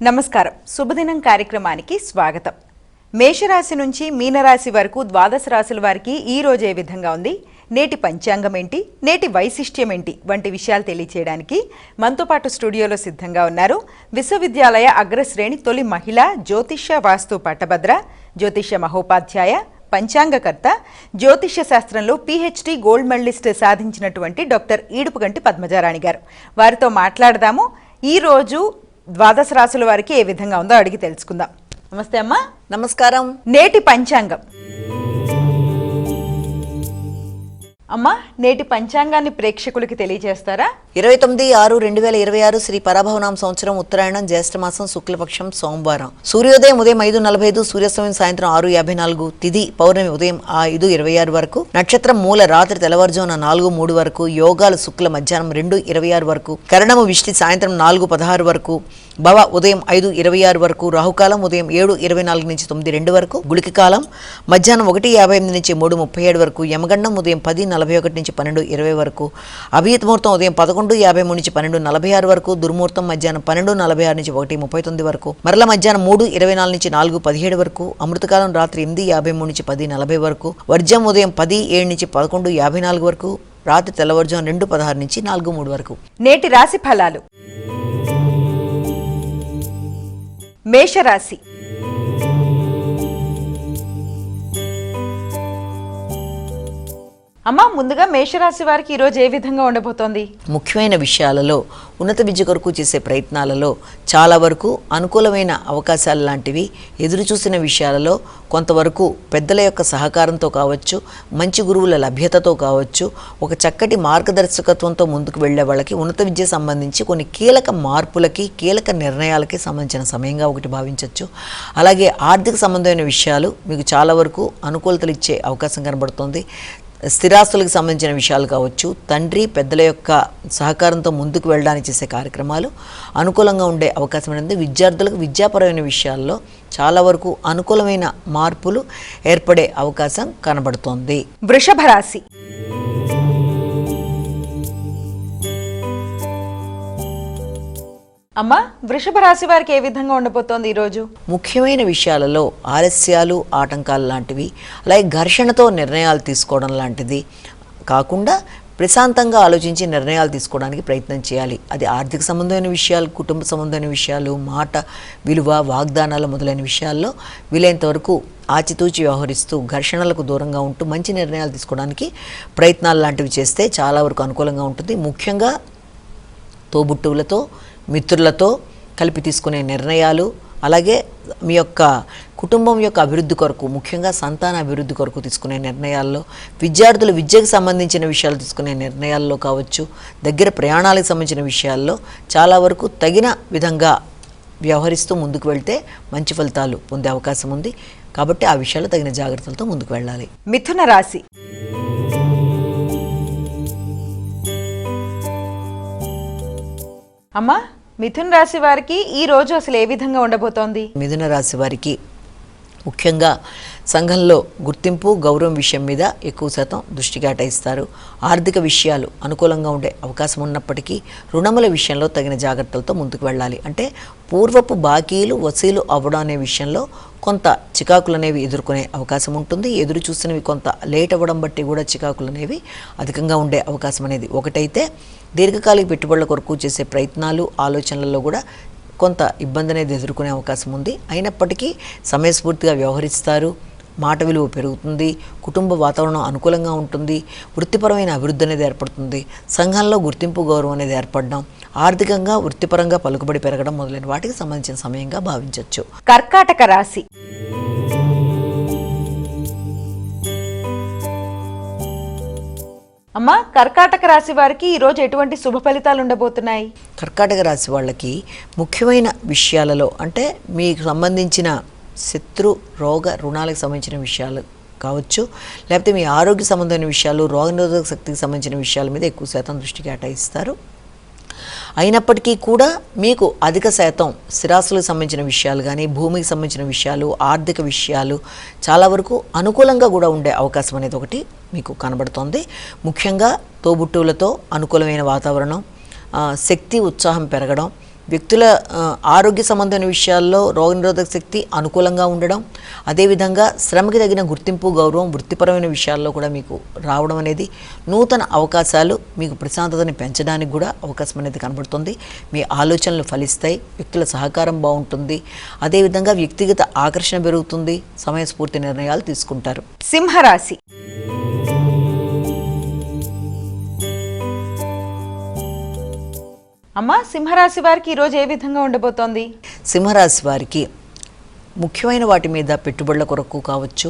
నమస్కారం. శుభదినం కార్యక్రమానికి స్వాగతం. మేషరాశి నుంచి మీనరాశి వరకు ద్వాదశ రాశుల వారికి ఈ రోజు ఏ విధంగా ఉంది, నేటి పంచాంగం ఏంటి, నేటి వైశిష్ట్యం ఏంటి వంటి విషయాలు తెలియచేయడానికి మనతో పాటు స్టూడియోలో సిద్ధంగా ఉన్నారు విశ్వవిద్యాలయ అగ్రశ్రేణి తొలి మహిళా జ్యోతిష్య వాస్తు పట్టభద్ర, జ్యోతిష్య మహోపాధ్యాయ, పంచాంగకర్త, జ్యోతిష్య శాస్త్రంలో PhD గోల్డ్ మెడలిస్ట్ సాధించినటువంటి డాక్టర్ ఈడుపుగంటి పద్మజారాణి గారు. వారితో మాట్లాడదాము. ఈ రోజు ద్వాదశ రాశుల వారికి ఏ విధంగా ఉందో అడిగి తెలుసుకుందాం. నమస్తే అమ్మా. నమస్కారం. నేటి పంచాంగం అమ్మా, నేటి పంచాంగాన్ని ప్రేక్షకులకి తెలియజేస్తారా? 29/6/2026 శ్రీ పరాభవనామ సంవత్సరం, ఉత్తరాయణం, జ్యేష్ఠమాసం, శుక్లపక్షం, సోమవారం. సూర్యోదయం ఉదయం 5:45, సూర్యాస్తమయం సాయంత్రం 6:54, తిథి పౌర్ణమి ఉదయం 5:26 వరకు, నక్షత్రం మూల రాత్రి తెల్లవారుజామున 4:03 వరకు, యోగాలు శుక్ల మధ్యాహ్నం 2:26 వరకు, కరణము విష్టి సాయంత్రం 4:16 వరకు, భవ ఉదయం 5:26 వరకు, రాహుకాలం ఉదయం 7:24 నుంచి 9:02 వరకు, గుళిక కాలం మధ్యాహ్నం 1:58 నుంచి 3:37 వరకు, యమగండం ఉదయం 10:41 నుంచి 12:20 వరకు, అభిజిత్ ముహూర్తం ఉదయం 11:53 నుంచి 12:46 వరకు, దుర్ముహూర్తం మధ్యాహ్నం 12:46 నుంచి 1:39 వరకు, మరల మధ్యాహ్నం 3:24 నుంచి 4:17 వరకు, అమృతకాలం రాత్రి 8:53 నుంచి 10:40 వరకు, వర్జం ఉదయం 10:07 నుంచి 11:54 వరకు, రాత్రి తెల్లవారుజాము 2:16 నుంచి 4:03 వరకు. నేటి రాశి ఫలాలు. మేషరాశి. అమ్మా, ముందుగా మేషరాశి వారికి ఈరోజు ఏ విధంగా ఉండబోతోంది? ముఖ్యమైన విషయాలలో, ఉన్నత విద్య కొరకు చేసే ప్రయత్నాలలో చాలా వరకు అనుకూలమైన అవకాశాలు లాంటివి, ఎదురు చూసిన విషయాలలో కొంతవరకు పెద్దల యొక్క సహకారంతో కావచ్చు, మంచి గురువుల లభ్యతతో కావచ్చు, ఒక చక్కటి మార్గదర్శకత్వంతో ముందుకు వెళ్లే వాళ్ళకి ఉన్నత విద్య సంబంధించి కొన్ని కీలక మార్పులకి, కీలక నిర్ణయాలకి సంబంధించిన సమయంగా ఒకటి భావించవచ్చు. అలాగే ఆర్థిక సంబంధమైన విషయాలు మీకు చాలా వరకు అనుకూలతలు ఇచ్చే అవకాశం కనబడుతోంది. స్థిరాస్తులకు సంబంధించిన విషయాలు కావచ్చు, తండ్రి పెద్దల యొక్క సహకారంతో ముందుకు వెళ్ళడానికి చేసే కార్యక్రమాలు అనుకూలంగా ఉండే అవకాశం అనేది. విద్యార్థులకు విద్యాపరమైన విషయాల్లో చాలా వరకు అనుకూలమైన మార్పులు ఏర్పడే అవకాశం కనబడుతోంది. వృషభ రాశి. అమ్మా, వృషభ రాశి వారికి ఏ విధంగా ఉండబోతోంది ఈరోజు? ముఖ్యమైన విషయాలలో ఆలస్యాలు, ఆటంకాలు లాంటివి, అలాగే ఘర్షణతో నిర్ణయాలు తీసుకోవడం లాంటిది కాకుండా ప్రశాంతంగా ఆలోచించి నిర్ణయాలు తీసుకోవడానికి ప్రయత్నం చేయాలి. అది ఆర్థిక సంబంధమైన విషయాలు, కుటుంబ సంబంధమైన విషయాలు, మాట విలువ, వాగ్దానాలు మొదలైన విషయాల్లో వీలైనంత వరకు ఆచితూచి వ్యవహరిస్తూ ఘర్షణలకు దూరంగా ఉంటూ మంచి నిర్ణయాలు తీసుకోవడానికి ప్రయత్నాలు లాంటివి చేస్తే చాలా వరకు అనుకూలంగా ఉంటుంది. ముఖ్యంగా తోబుట్టువులతో, మిత్రులతో కలిపి తీసుకునే నిర్ణయాలు, అలాగే మీ యొక్క కుటుంబం యొక్క అభివృద్ధి కొరకు, ముఖ్యంగా సంతాన అభివృద్ధి కొరకు తీసుకునే నిర్ణయాల్లో, విద్యార్థులు విద్యకు సంబంధించిన విషయాలు తీసుకునే నిర్ణయాల్లో కావచ్చు, దగ్గర ప్రయాణాలకు సంబంధించిన విషయాల్లో చాలా వరకు తగిన విధంగా వ్యవహరిస్తూ ముందుకు వెళ్తే మంచి ఫలితాలు పొందే అవకాశం ఉంది. కాబట్టి ఆ విషయాల్లో తగిన జాగ్రత్తలతో ముందుకు వెళ్ళాలి. మిథున రాశి. అమ్మా, మిథున రాశి వారికి ఈ రోజు అసలు ఏ విధంగా ఉండబోతోంది? మిథున రాశి వారికి ముఖ్యంగా సంఘంలో గుర్తింపు, గౌరవం విషయం మీద ఎక్కువ శాతం దృష్టి కేటాయిస్తారు. ఆర్థిక విషయాలు అనుకూలంగా ఉండే అవకాశం ఉన్నప్పటికీ రుణముల విషయంలో తగిన జాగ్రత్తలతో ముందుకు వెళ్ళాలి. అంటే పూర్వపు బాకీలు వసూలు అవ్వడం అనే విషయంలో కొంత చికాకులు అనేవి ఎదుర్కొనే అవకాశం ఉంటుంది. ఎదురు చూసినవి కొంత లేట్ అవ్వడం బట్టి కూడా చికాకులు అనేవి అధికంగా ఉండే అవకాశం అనేది ఒకటైతే, దీర్ఘకాలిక పెట్టుబడుల కొరకు చేసే ప్రయత్నాలు, ఆలోచనలలో కూడా కొంత ఇబ్బంది అనేది ఎదుర్కొనే అవకాశం ఉంది. అయినప్పటికీ సమయస్ఫూర్తిగా వ్యవహరిస్తారు, మాట విలువ పెరుగుతుంది, కుటుంబ వాతావరణం అనుకూలంగా ఉంటుంది, వృత్తిపరమైన అభివృద్ధి అనేది ఏర్పడుతుంది, సంఘంలో గుర్తింపు, గౌరవం అనేది ఏర్పడడం, ఆర్థికంగా వృత్తిపరంగా పలుకుబడి పెరగడం మొదలైన వాటికి సంబంధించిన సమయంగా భావించవచ్చు. కర్కాటక రాశి. అమ్మా, కర్కాటక రాశి వారికి ఈరోజు ఎటువంటి శుభ ఫలితాలు ఉండబోతున్నాయి? కర్కాటక రాశి వాళ్ళకి ముఖ్యమైన విషయాలలో, అంటే మీకు సంబంధించిన శత్రు, రోగ, రుణాలకు సంబంధించిన విషయాలు కావచ్చు, లేకపోతే మీ ఆరోగ్య సంబంధమైన విషయాలు, రోగనిరోధక శక్తికి సంబంధించిన విషయాల మీద ఎక్కువ శాతం దృష్టి కేటాయిస్తారు. అయినప్పటికీ కూడా మీకు అధిక శాతం స్థిరాస్తులకు సంబంధించిన విషయాలు కానీ, భూమికి సంబంధించిన విషయాలు, ఆర్థిక విషయాలు చాలా వరకు అనుకూలంగా కూడా ఉండే అవకాశం అనేది ఒకటి మీకు కనబడుతోంది. ముఖ్యంగా తోబుట్టువులతో అనుకూలమైన వాతావరణం, శక్తి, ఉత్సాహం పెరగడం, వ్యక్తుల ఆరోగ్య సంబంధమైన విషయాల్లో రోగనిరోధక శక్తి అనుకూలంగా ఉండడం, అదేవిధంగా శ్రమకి తగిన గుర్తింపు గౌరవం వృత్తిపరమైన విషయాల్లో కూడా మీకు రావడం అనేది నూతన అవకాశాలు మీకు ప్రశాంతతని పెంచడానికి కూడా అవకాశం అనేది కనబడుతుంది. మీ ఆలోచనలు ఫలిస్తాయి, వ్యక్తుల సహకారం బాగుంటుంది, అదేవిధంగా వ్యక్తిగత ఆకర్షణ పెరుగుతుంది, సమయస్ఫూర్తి నిర్ణయాలు తీసుకుంటారు. సింహరాశి. అమ్మా, సింహరాశి వారికి ఈరోజు ఏ విధంగా ఉండబోతోంది? సింహరాశి వారికి ముఖ్యమైన వాటి మీద పెట్టుబడుల కొరకు కావచ్చు,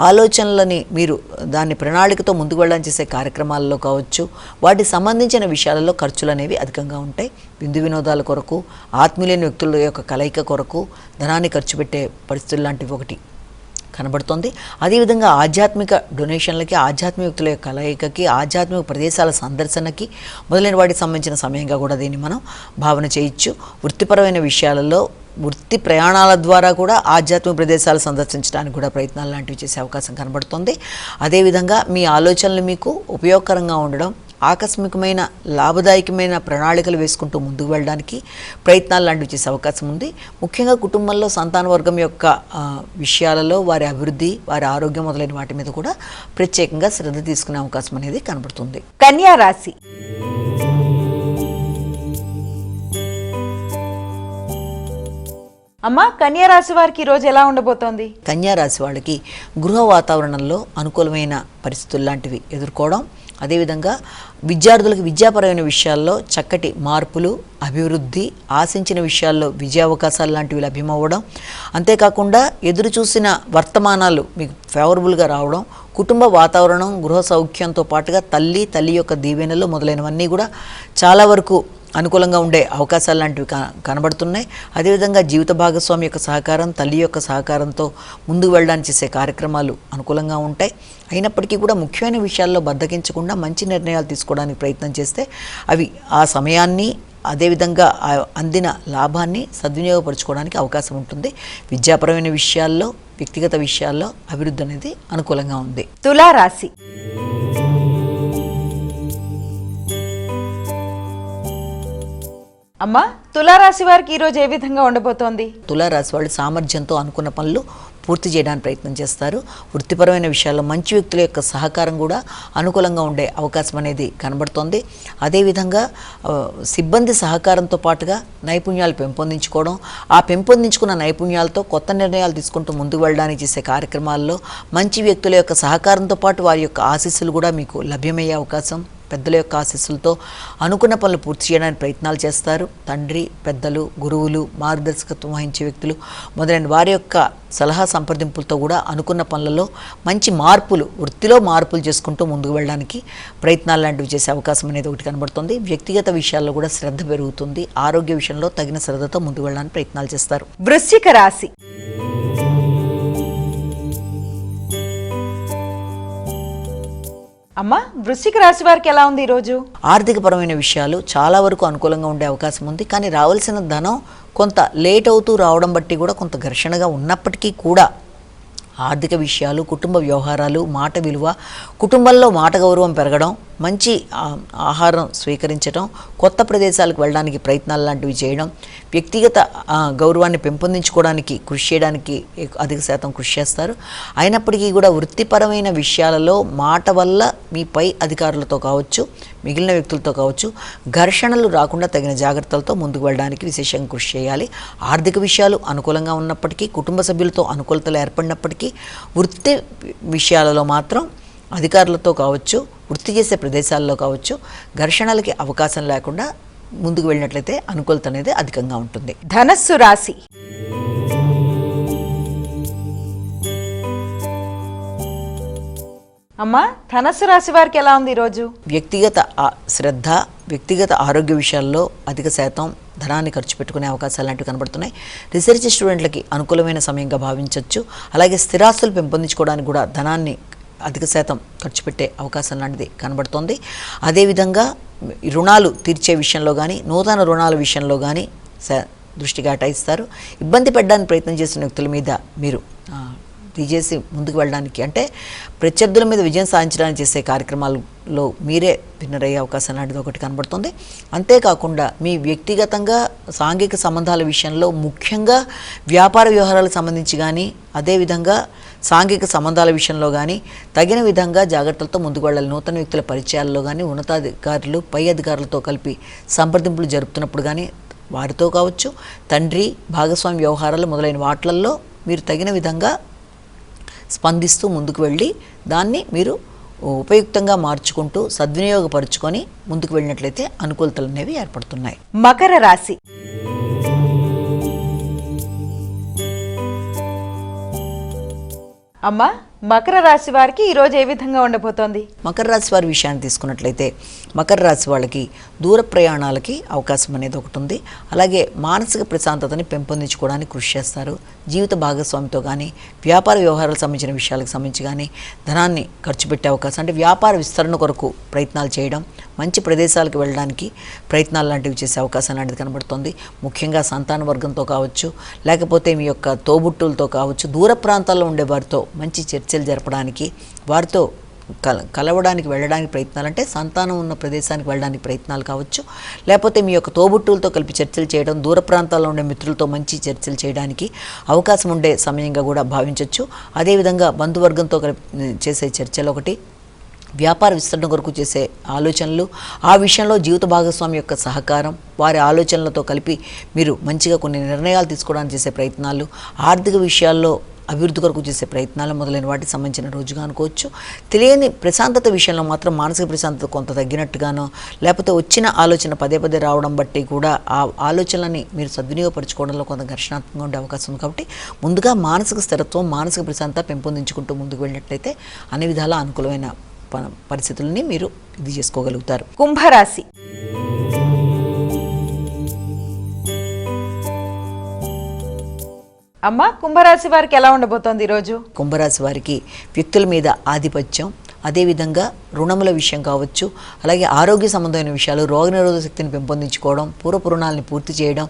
ఆలోచనలని మీరు దాన్ని ప్రణాళికతో ముందుకు వెళ్ళడానికి చేసే కార్యక్రమాల్లో కావచ్చు, వాటికి సంబంధించిన విషయాలలో ఖర్చులు అనేవి అధికంగా ఉంటాయి. విందు వినోదాల కొరకు, ఆత్మీయులైన వ్యక్తుల యొక్క కలయిక కొరకు ధనాన్ని ఖర్చు పెట్టే పరిస్థితులు లాంటివి ఒకటి కనబడుతోంది. అదేవిధంగా ఆధ్యాత్మిక డొనేషన్లకి, ఆధ్యాత్మిక వ్యక్తుల యొక్క కలయికకి, ఆధ్యాత్మిక ప్రదేశాల సందర్శనకి మొదలైన వాటికి సంబంధించిన సమయంగా కూడా దీన్ని మనం భావన చేయొచ్చు. వృత్తిపరమైన విషయాలలో వృత్తి ప్రయాణాల ద్వారా కూడా ఆధ్యాత్మిక ప్రదేశాలు సందర్శించడానికి కూడా ప్రయత్నాలు లాంటివి చేసే అవకాశం కనబడుతుంది. అదేవిధంగా మీ ఆలోచనలు మీకు ఉపయోగకరంగా ఉండడం, ఆకస్మికమైన లాభదాయకమైన ప్రణాళికలు వేసుకుంటూ ముందుకు వెళ్ళడానికి ప్రయత్నాలు లాంటివి చేసే అవకాశం ఉంది. ముఖ్యంగా కుటుంబంలో సంతాన వర్గం యొక్క విషయాలలో వారి అభివృద్ధి, వారి ఆరోగ్యం మొదలైన వాటి మీద కూడా ప్రత్యేకంగా శ్రద్ధ తీసుకునే అవకాశం అనేది కనబడుతుంది. కన్యా రాశి. అమ్మా, కన్యా రాశి వారికి ఈరోజు ఎలా ఉండబోతోంది? కన్యా రాశి వాళ్ళకి గృహ వాతావరణంలో అనుకూలమైన పరిస్థితులు లాంటివి ఎదుర్కోవడం, అదేవిధంగా విద్యార్థులకు విద్యాపరమైన విషయాల్లో చక్కటి మార్పులు, అభివృద్ధి, ఆశించిన విషయాల్లో విజయ అవకాశాలు లాంటివి లభ్యమవ్వడం, అంతేకాకుండా ఎదురు చూసిన వర్తమానాలు మీకు ఫేవరబుల్గా రావడం, కుటుంబ వాతావరణం, గృహ సౌఖ్యంతో పాటుగా తల్లి యొక్క దీవెనలు మొదలైనవన్నీ కూడా చాలా వరకు అనుకూలంగా ఉండే అవకాశాలు లాంటివి కనబడుతున్నాయి. అదేవిధంగా జీవిత భాగస్వామి యొక్క సహకారం, తల్లి యొక్క సహకారంతో ముందుకు వెళ్ళడానికి చేసే కార్యక్రమాలు అనుకూలంగా ఉంటాయి. అయినప్పటికీ కూడా ముఖ్యమైన విషయాల్లో బద్దకించకుండా మంచి నిర్ణయాలు తీసుకోవడానికి ప్రయత్నం చేస్తే అవి ఆ సమయాన్ని, అదేవిధంగా అందిన లాభాన్ని సద్వినియోగపరచుకోవడానికి అవకాశం ఉంటుంది. విద్యాపరమైన విషయాల్లో, వ్యక్తిగత విషయాల్లో అభివృద్ధి అనేది అనుకూలంగా ఉంది. తులారాశి. అమ్మా, తులారాశి వారికి ఈరోజు ఏ విధంగా ఉండబోతోంది? తులారాశి వాళ్ళు సామర్థ్యంతో అనుకున్న పనులు పూర్తి చేయడానికి ప్రయత్నం చేస్తారు. వృత్తిపరమైన విషయాల్లో మంచి వ్యక్తుల యొక్క సహకారం కూడా అనుకూలంగా ఉండే అవకాశం అనేది కనబడుతోంది. అదేవిధంగా సిబ్బంది సహకారంతో పాటుగా నైపుణ్యాలు పెంపొందించుకోవడం, ఆ పెంపొందించుకున్న నైపుణ్యాలతో కొత్త నిర్ణయాలు తీసుకుంటూ ముందుకు వెళ్ళడానికి చేసే కార్యక్రమాల్లో మంచి వ్యక్తుల యొక్క సహకారంతో పాటు వారి యొక్క ఆశీస్సులు కూడా మీకు లభ్యమయ్యే అవకాశం, పెద్దల యొక్క ఆశీస్సులతో అనుకున్న పనులు పూర్తి చేయడానికి ప్రయత్నాలు చేస్తారు. తండ్రి, పెద్దలు, గురువులు, మార్గదర్శకత్వం వహించే వ్యక్తులు మొదలైన వారి యొక్క సలహా సంప్రదింపులతో కూడా అనుకున్న పనులలో మంచి మార్పులు, వృత్తిలో మార్పులు చేసుకుంటూ ముందుకు వెళ్ళడానికి ప్రయత్నాలు లాంటివి చేసే అవకాశం అనేది ఒకటి కనబడుతుంది. వ్యక్తిగత విషయాల్లో కూడా శ్రద్ధ పెరుగుతుంది. ఆరోగ్య విషయంలో తగిన శ్రద్ధతో ముందుకు వెళ్ళడానికి ప్రయత్నాలు చేస్తారు. వృశ్చిక రాశి. అమ్మా, వృశ్చిక రాశి వారికి ఎలా ఉంది ఈరోజు? ఆర్థికపరమైన విషయాలు చాలా వరకు అనుకూలంగా ఉండే అవకాశం ఉంది. కానీ రావాల్సిన ధనం కొంత లేట్ అవుతూ రావడం బట్టి కూడా కొంత ఘర్షణగా ఉన్నప్పటికీ కూడా ఆర్థిక విషయాలు, కుటుంబ వ్యవహారాలు, మాట విలువ, కుటుంబంలో మాట గౌరవం పెరగడం, మంచి ఆహారం స్వీకరించడం, కొత్త ప్రదేశాలకు వెళ్ళడానికి ప్రయత్నాలు లాంటివి చేయడం, వ్యక్తిగత గౌరవాన్ని పెంపొందించుకోవడానికి కృషి చేయడానికి అధిక శాతం కృషి చేస్తారు. అయినప్పటికీ కూడా వృత్తిపరమైన విషయాలలో మాట వల్ల మీ పై అధికారులతో కావచ్చు, మిగిలిన వ్యక్తులతో కావచ్చు ఘర్షణలు రాకుండా తగిన జాగ్రత్తలతో ముందుకు వెళ్ళడానికి విశేషంగా కృషి చేయాలి. ఆర్థిక విషయాలు అనుకూలంగా ఉన్నప్పటికీ, కుటుంబ సభ్యులతో అనుకూలతలు ఏర్పడినప్పటికీ వృత్తి విషయాలలో మాత్రం అధికారులతో కావచ్చు, వృత్తి చేసే ప్రదేశాల్లో కావచ్చు ఘర్షణలకి అవకాశం లేకుండా ముందుకు వెళ్ళినట్లయితే అనుకూలత అనేది అధికంగా ఉంటుంది. ధనస్సు రాశి. అమ్మా, ధనస్సు రాశి వారికి ఎలా ఉంది ఈరోజు? వ్యక్తిగత శ్రద్ధ, వ్యక్తిగత ఆరోగ్య విషయాల్లో అధిక శాతం ధనాన్ని ఖర్చు పెట్టుకునే అవకాశాలు లాంటివి కనబడుతున్నాయి. రీసెర్చ్ స్టూడెంట్లకి అనుకూలమైన సమయంగా భావించవచ్చు. అలాగే స్థిరాస్తులు పెంపొందించుకోవడానికి కూడా ధనాన్ని అధిక శాతం ఖర్చు పెట్టే అవకాశం లాంటిది కనబడుతోంది. అదేవిధంగా రుణాలు తీర్చే విషయంలో కానీ, నూతన రుణాల విషయంలో కానీ దృష్టి కేటాయిస్తారు. ఇబ్బంది పెట్టడానికి ప్రయత్నం చేసిన వ్యక్తుల మీద మీరు తీసేసి ముందుకు వెళ్ళడానికి, అంటే ప్రత్యర్థుల మీద విజయం సాధించడానికి చేసే కార్యక్రమాల్లో మీరే విన్నర్ అయ్యే అవకాశం లాంటిది ఒకటి కనబడుతుంది. అంతేకాకుండా మీ వ్యక్తిగతంగా సాంఘిక సంబంధాల విషయంలో, ముఖ్యంగా వ్యాపార వ్యవహారాలకు సంబంధించి కానీ, అదేవిధంగా సాంఘిక సంబంధాల విషయంలో కానీ తగిన విధంగా జాగ్రత్తలతో ముందుకు వెళ్ళాలి. నూతన వ్యక్తుల పరిచయాల్లో కానీ, ఉన్నతాధికారులు పై అధికారులతో కలిపి సంప్రదింపులు జరుపుతున్నప్పుడు కానీ వారితో కావచ్చు, తండ్రి భాగస్వామి వ్యవహారాలు మొదలైన వాటిల్లో మీరు తగిన విధంగా స్పందిస్తూ ముందుకు వెళ్ళి దాన్ని మీరు ఉపయుక్తంగా మార్చుకుంటూ సద్వినియోగపరుచుకొని ముందుకు వెళ్ళినట్లయితే అనుకూలతలు అనేవి ఏర్పడుతున్నాయి. మకర రాశి. అమ్మా, మకర రాశి వారికి ఈరోజు ఏ విధంగా ఉండబోతోంది? మకర రాశి వారి విషయాన్ని తీసుకున్నట్లయితే మకర రాశి వాళ్ళకి దూర ప్రయాణాలకి అవకాశం అనేది ఒకటి ఉంది. అలాగే మానసిక ప్రశాంతతని పెంపొందించుకోవడానికి కృషి చేస్తారు. జీవిత భాగస్వామితో కానీ, వ్యాపార వ్యవహారాలకు సంబంధించిన విషయాలకు సంబంధించి కానీ ధనాన్ని ఖర్చు పెట్టే అవకాశం, అంటే వ్యాపార విస్తరణ కొరకు ప్రయత్నాలు చేయడం, మంచి ప్రదేశాలకు వెళ్ళడానికి ప్రయత్నాలు లాంటివి చేసే అవకాశం లాంటిది కనబడుతుంది. ముఖ్యంగా సంతాన వర్గంతో కావచ్చు, లేకపోతే మీ యొక్క తోబుట్టులతో కావచ్చు, దూర ప్రాంతాల్లో ఉండే వారితో మంచి చర్చలు జరపడానికి, వారితో కలవడానికి వెళ్ళడానికి ప్రయత్నాలు, అంటే సంతానం ఉన్న ప్రదేశానికి వెళ్ళడానికి ప్రయత్నాలు కావచ్చు, లేకపోతే మీ యొక్క తోబుట్టులతో కలిపి చర్చలు చేయడం, దూర ప్రాంతాల్లో ఉండే మిత్రులతో మంచి చర్చలు చేయడానికి అవకాశం ఉండే సమయంగా కూడా భావించవచ్చు. అదేవిధంగా బంధువర్గంతో కలిపి చేసే చర్చలు ఒకటి, వ్యాపార విస్తరణ కొరకు చేసే ఆలోచనలు, ఆ విషయంలో జీవిత భాగస్వామి యొక్క సహకారం, వారి ఆలోచనలతో కలిపి మీరు మంచిగా కొన్ని నిర్ణయాలు తీసుకోవడానికి చేసే ప్రయత్నాలు, ఆర్థిక విషయాల్లో అభివృద్ధి కొరకు చేసే ప్రయత్నాలు మొదలైన వాటికి సంబంధించిన రోజుగా అనుకోవచ్చు. తెలియని ప్రశాంతత విషయంలో మాత్రం మానసిక ప్రశాంతత కొంత తగ్గినట్టుగానో, లేకపోతే వచ్చిన ఆలోచన పదే పదే రావడం బట్టి కూడా ఆ ఆలోచనలని మీరు సద్వినియోగపరచుకోవడంలో కొంత ఘర్షణాత్మకంగా ఉండే అవకాశం ఉంది. కాబట్టి ముందుగా మానసిక స్థిరత్వం, మానసిక ప్రశాంతత పెంపొందించుకుంటూ ముందుకు వెళ్ళినట్లయితే అన్ని విధాలా అనుకూలమైన పరిస్థితులని మీరు ఇది చేసుకోగలుగుతారు. కుంభరాశి. అమ్మ, కుంభరాశి వారికి ఎలా ఉండబోతోంది ఈరోజు? కుంభరాశి వారికి వ్యక్తుల మీద ఆధిపత్యం, అదేవిధంగా రుణముల విషయం కావచ్చు, అలాగే ఆరోగ్య సంబంధమైన విషయాలు, రోగనిరోధక శక్తిని పెంపొందించుకోవడం, పూర్వపు రుణాలని పూర్తి చేయడం,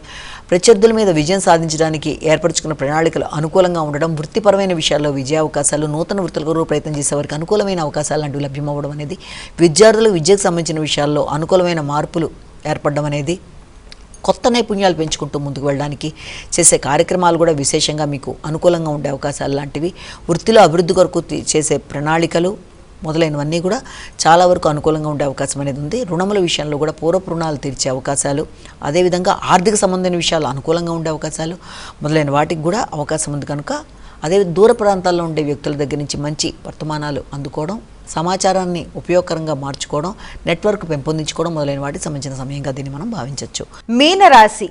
ప్రత్యర్థుల మీద విజయం సాధించడానికి ఏర్పరచుకున్న ప్రణాళికలు అనుకూలంగా ఉండడం, వృత్తిపరమైన విషయాల్లో విజయ అవకాశాలు, నూతన వృత్తుల కొరకు ప్రయత్నం చేసే వారికి అనుకూలమైన అవకాశాలు లాంటివి లభ్యమవ్వడం అనేది, విద్యార్థులు విద్యకు సంబంధించిన విషయాల్లో అనుకూలమైన మార్పులు ఏర్పడడం అనేది, కొత్త నైపుణ్యాలు పెంచుకుంటూ ముందుకు వెళ్ళడానికి చేసే కార్యక్రమాలు కూడా విశేషంగా మీకు అనుకూలంగా ఉండే అవకాశాలు లాంటివి, వృత్తిలో అభివృద్ధి కొరకు చేసే ప్రణాళికలు మొదలైనవన్నీ కూడా చాలా వరకు అనుకూలంగా ఉండే అవకాశం అనేది ఉంది. రుణముల విషయంలో కూడా పూర్వపు రుణాలు తీర్చే అవకాశాలు, అదేవిధంగా ఆర్థిక సంబంధమైన విషయాలు అనుకూలంగా ఉండే అవకాశాలు మొదలైన వాటికి కూడా అవకాశం ఉంది. కనుక అదే దూర ప్రాంతాల్లో ఉండే వ్యక్తుల దగ్గర నుంచి మంచి వర్తమానాలు అందుకోవడం, సమాచారాన్ని ఉపయోగకరంగా మార్చుకోవడం, నెట్వర్క్ పెంపొందించుకోవడం మొదలైన వాటికి సంబంధించిన సమయంగా దీన్ని మనం భావించవచ్చు. మీనరాశి.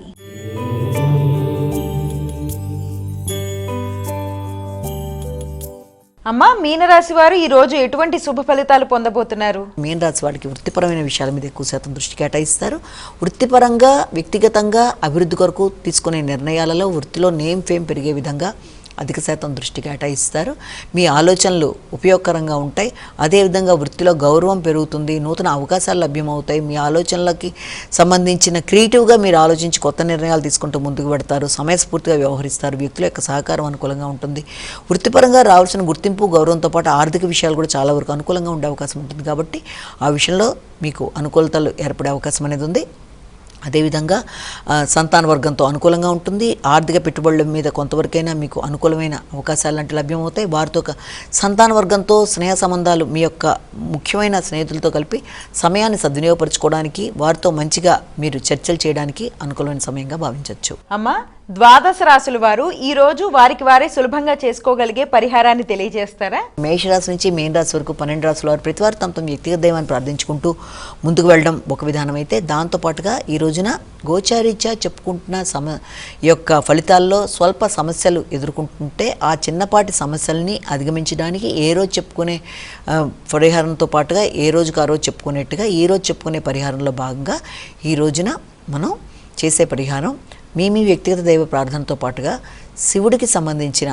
అమ్మా, మీనరాశి వారు ఈ రోజు ఎటువంటి శుభ ఫలితాలు పొందబోతున్నారు? మీనరాశి వారికి వృత్తిపరమైన విషయాల మీద ఎక్కువ శాతం దృష్టి కేటాయిస్తారు. వృత్తిపరంగా, వ్యక్తిగతంగా అభివృద్ధి కొరకు తీసుకునే నిర్ణయాలలో వృత్తిలో నేమ్ ఫేమ్ పెరిగే విధంగా అధిక శాతం దృష్టి కేటాయిస్తారు. మీ ఆలోచనలు ఉపయోగకరంగా ఉంటాయి. అదేవిధంగా వృత్తిలో గౌరవం పెరుగుతుంది, నూతన అవకాశాలు లభ్యమవుతాయి. మీ ఆలోచనలకి సంబంధించిన క్రియేటివ్గా మీరు ఆలోచించి కొత్త నిర్ణయాలు తీసుకుంటూ ముందుకు పెడతారు. సమయస్ఫూర్తిగా వ్యవహరిస్తారు. వ్యక్తుల యొక్క సహకారం అనుకూలంగా ఉంటుంది. వృత్తిపరంగా రావాల్సిన గుర్తింపు, గౌరవంతో పాటు ఆర్థిక విషయాలు కూడా చాలా వరకు అనుకూలంగా ఉండే అవకాశం ఉంటుంది. కాబట్టి ఆ విషయంలో మీకు అనుకూలతలు ఏర్పడే అవకాశం అనేది ఉంది. అదేవిధంగా సంతాన వర్గంతో అనుకూలంగా ఉంటుంది. ఆర్థిక పెట్టుబడుల మీద కొంతవరకైనా మీకు అనుకూలమైన అవకాశాలు లాంటివి లభ్యమవుతాయి. వారితో సంతాన వర్గంతో స్నేహ సంబంధాలు, మీ యొక్క ముఖ్యమైన స్నేహితులతో కలిపి సమయాన్ని సద్వినియోగపరచుకోవడానికి, వారితో మంచిగా మీరు చర్చలు చేయడానికి అనుకూలమైన సమయంగా భావించవచ్చు. అమ్మా, ద్వాదశ రాశుల వారు ఈ రోజు వారికి వారే సులభంగా చేసుకోగలిగే పరిహారాన్ని తెలియజేస్తారా? మేషరాశి నుంచి మీన రాశి వరకు 12 రాశుల వారు ప్రతివారు తమ వ్యక్తిగత దైవాన్ని ప్రార్థించుకుంటూ ముందుకు వెళ్ళడం ఒక విధానం అయితే, దాంతోపాటుగా ఈ రోజున గోచారీత్యా చెప్పుకుంటున్న యొక్క ఫలితాల్లో స్వల్ప సమస్యలు ఎదుర్కొంటుంటే ఆ చిన్నపాటి సమస్యల్ని అధిగమించడానికి ఏ రోజు చెప్పుకునే పరిహారంతో పాటుగా ఏ రోజుకు ఆ రోజు చెప్పుకునేట్టుగా ఈ రోజు చెప్పుకునే పరిహారంలో భాగంగా ఈ రోజున మనం చేసే పరిహారం, మీ వ్యక్తిగత దైవ ప్రార్థనతో పాటుగా శివుడికి సంబంధించిన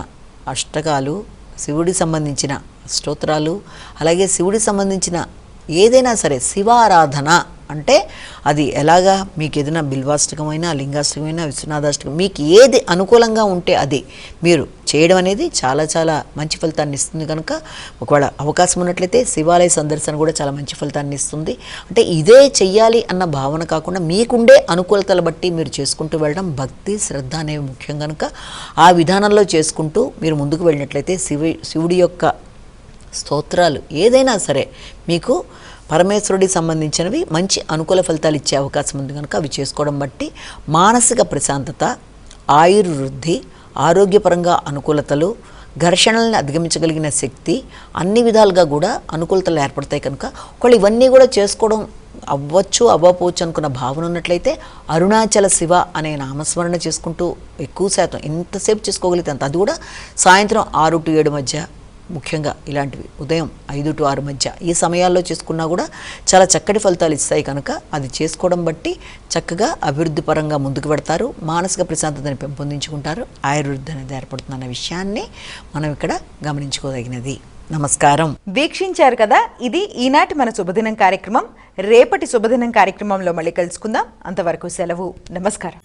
అష్టకాలు, శివుడికి సంబంధించిన స్తోత్రాలు, అలాగే శివుడికి సంబంధించిన ఏదైనా సరే శివారాధన అంటే అది ఎలాగా మీకు ఏదైనా బిల్వాష్టకమైనా లింగాష్టకమైనా విశ్వనాథాష్టకం మీకు ఏది అనుకూలంగా ఉంటే అది మీరు చేయడం అనేది చాలా చాలా మంచి ఫలితాన్ని ఇస్తుంది. కనుక ఒకవేళ అవకాశం ఉన్నట్లయితే శివాలయ సందర్శన కూడా చాలా మంచి ఫలితాన్ని ఇస్తుంది. అంటే ఇదే చెయ్యాలి అన్న భావన కాకుండా మీకుండే అనుకూలతలు బట్టి మీరు చేసుకుంటూ వెళ్ళడం, భక్తి శ్రద్ధ అనేవి ముఖ్యం. కనుక ఆ విధానంలో చేసుకుంటూ మీరు ముందుకు వెళ్ళినట్లయితే శివుడి యొక్క స్తోత్రాలు ఏదైనా సరే మీకు పరమేశ్వరుడికి సంబంధించినవి మంచి అనుకూల ఫలితాలు ఇచ్చే అవకాశం ఉంది. కనుక అవి చేసుకోవడం బట్టి మానసిక ప్రశాంతత, ఆయుర్వృద్ధి, ఆరోగ్యపరంగా అనుకూలతలు, ఘర్షణల్ని అధిగమించగలిగిన శక్తి, అన్ని విధాలుగా కూడా అనుకూలతలు ఏర్పడతాయి. కనుక ఒకళ్ళు ఇవన్నీ కూడా చేసుకోవడం అవ్వచ్చు అవ్వకపోవచ్చు అనుకున్న భావన ఉన్నట్లయితే అరుణాచల శివ అనే నామస్మరణ చేసుకుంటూ ఎక్కువ శాతం ఎంతసేపు చేసుకోగలిగితే అంత, అది కూడా సాయంత్రం 6 to 7 మధ్య, ముఖ్యంగా ఇలాంటివి ఉదయం 5 to 6 మధ్య ఈ సమయాల్లో చేసుకున్నా కూడా చాలా చక్కటి ఫలితాలు ఇస్తాయి. కనుక అది చేసుకోవడం బట్టి చక్కగా అభివృద్ధి పరంగా ముందుకు పెడతారు, మానసిక ప్రశాంతతని పెంపొందించుకుంటారు, ఆయుర్వృద్ధి అనేది ఏర్పడుతుందన్న విషయాన్ని మనం ఇక్కడ గమనించుకోదగినది. నమస్కారం. వీక్షించారు కదా, ఇది ఈనాటి మన శుభదినం కార్యక్రమం. రేపటి శుభదినం కార్యక్రమంలో మళ్ళీ కలుసుకుందాం. అంతవరకు సెలవు. నమస్కారం.